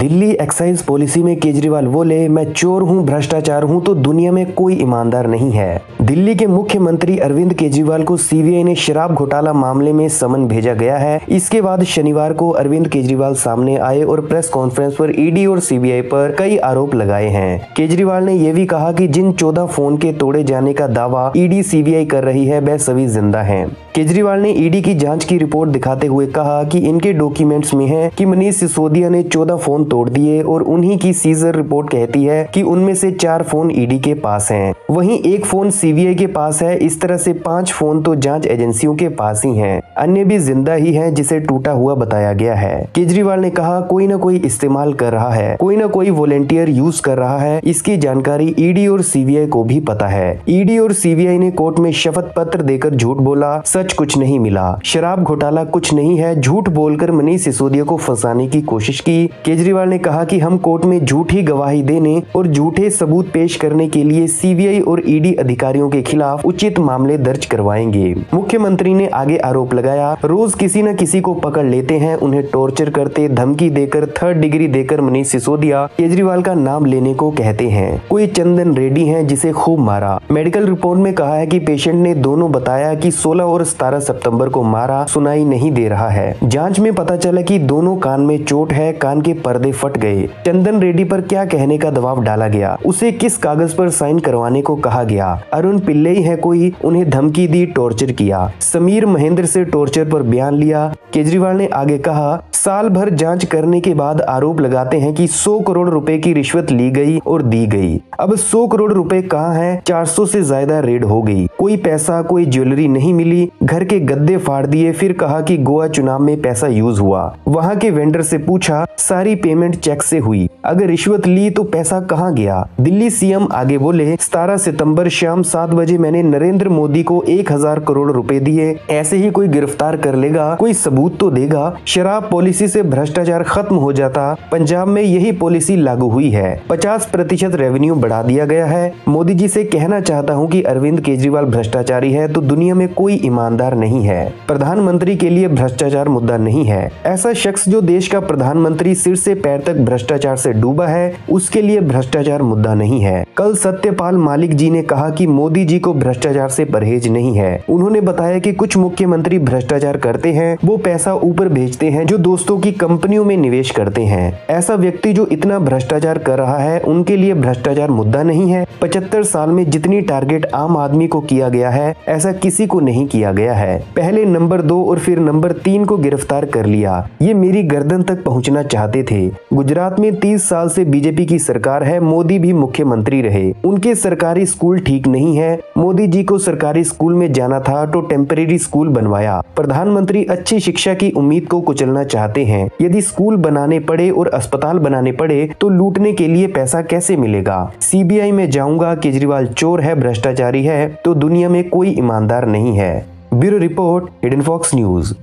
Delhi excise policy में केजरीवाल बोले, मैं चोर हूं, भ्रष्टाचार हूं तो दुनिया में कोई ईमानदार नहीं है। दिल्ली के मुख्यमंत्री अरविंद केजरीवाल को सीबीआई ने शराब घोटाला मामले में समन भेजा गया है। इसके बाद शनिवार को अरविंद केजरीवाल सामने आए और प्रेस कॉन्फ्रेंस पर ईडी और सीबीआई पर कई आरोप लगाए हैं। केजरीवाल ने यह भी कहा कि जिन 14 फोन के तोड़े जाने का दावा ईडी सीबीआई कर रही है वह सभी जिंदा हैं। केजरीवाल ने ईडी की जांच की रिपोर्ट दिखाते हुए कहा कि इनके डॉक्यूमेंट्स में है कि मनीष सिसोदिया ने 14 फोन तोड़ दिए और उन्हीं की सीजर रिपोर्ट कहती है कि उनमें से 4 फोन ईडी के पास हैं। वहीं 1 फोन सीबीआई के पास है। इस तरह से 5 फोन तो जांच एजेंसियों के पास ही हैं। अन्य भी जिंदा ही हैं जिसे टूटा हुआ बताया गया है। केजरीवाल ने कहा, कोई न कोई इस्तेमाल कर रहा है, कोई न कोई वॉलेंटियर यूज कर रहा है। इसकी जानकारी ईडी और सीबीआई को भी पता है। ईडी और सीबीआई ने कोर्ट में शपथ पत्र देकर झूठ बोला, सच कुछ नहीं मिला। शराब घोटाला कुछ नहीं है, झूठ बोलकर मनीष सिसोदिया को फंसाने की कोशिश की। केजरीवाल ने कहा कि हम कोर्ट में झूठी गवाही देने और झूठे सबूत पेश करने के लिए सीबीआई और ईडी अधिकारियों के खिलाफ उचित मामले दर्ज करवाएंगे। मुख्यमंत्री ने आगे आरोप लगाया, रोज किसी न किसी को पकड़ लेते हैं, उन्हें टॉर्चर करते, धमकी देकर, 3rd डिग्री देकर मनीष सिसोदिया केजरीवाल का नाम लेने को कहते हैं। कोई चंदन रेड्डी है जिसे खूब मारा। मेडिकल रिपोर्ट में कहा है कि पेशेंट ने दोनों बताया कि 16 और 17 सितंबर को मारा, सुनाई नहीं दे रहा है। जांच में पता चला कि दोनों कान में चोट है, कान के पर्दे फट गए। चंदन रेड्डी पर क्या कहने का दबाव डाला गया, उसे किस कागज पर साइन करवाने को कहा गया। अरुण पिल्लई है कोई, उन्हें धमकी दी, टॉर्चर किया। समीर महेंद्र से टॉर्चर पर बयान लिया। केजरीवाल ने आगे कहा, साल भर जांच करने के बाद आरोप लगाते हैं कि 100 करोड़ रुपए की रिश्वत ली गई और दी गई। अब 100 करोड़ रुपए कहाँ हैं? 400 से ज्यादा रेड हो गई, कोई पैसा, कोई ज्वेलरी नहीं मिली। घर के गद्दे फाड़ दिए। फिर कहा कि गोवा चुनाव में पैसा यूज हुआ। वहां के वेंडर से पूछा, सारी पेमेंट चेक से हुई। अगर रिश्वत ली तो पैसा कहाँ गया? दिल्ली सीएम आगे बोले, 17 सितंबर शाम 7 बजे मैंने नरेंद्र मोदी को 1000 करोड़ रुपए दिए। ऐसे ही कोई गिरफ्तार कर लेगा, कोई सबूत तो देगा। शराब पॉलिसी से भ्रष्टाचार खत्म हो जाता। पंजाब में यही पॉलिसी लागू हुई है। 50% रेवेन्यू बढ़ा दिया गया है। मोदी जी से कहना चाहता हूँ कि अरविंद केजरीवाल भ्रष्टाचारी है तो दुनिया में कोई ईमानदार नहीं है। प्रधानमंत्री के लिए भ्रष्टाचार मुद्दा नहीं है। ऐसा शख्स जो देश का प्रधानमंत्री सिर से पैर तक भ्रष्टाचार से डूबा है, उसके लिए भ्रष्टाचार मुद्दा नहीं है। कल सत्यपाल मालिक जी ने कहा कि मोदी जी को भ्रष्टाचार से परहेज नहीं है। उन्होंने बताया कि कुछ मुख्यमंत्री भ्रष्टाचार करते हैं, वो पैसा ऊपर भेजते हैं जो दोस्तों की कंपनियों में निवेश करते हैं। ऐसा व्यक्ति जो इतना भ्रष्टाचार कर रहा है, उनके लिए भ्रष्टाचार मुद्दा नहीं है। 75 साल में जितनी टारगेट आम आदमी को किया गया है, ऐसा किसी को नहीं किया गया है। पहले नंबर 2 और फिर नंबर 3 को गिरफ्तार कर लिया। ये मेरी गर्दन तक पहुंचना चाहते थे। गुजरात में 30 साल से बीजेपी की सरकार है, मोदी भी मुख्यमंत्री रहे। उनके सरकारी स्कूल ठीक नहीं है। मोदी जी को सरकारी स्कूल में जाना था तो टेम्परेरी स्कूल बनवाया। प्रधानमंत्री अच्छी शिक्षा की उम्मीद को कुचलना चाहते हैं। यदि स्कूल बनाने पड़े और अस्पताल बनाने पड़े तो लूटने के लिए पैसा कैसे मिलेगा? सीबीआई में जाऊंगा, केजरीवाल चोर है, भ्रष्टाचारी है तो दुनिया में कोई ईमानदार नहीं है। Bureau report, hidden fox news.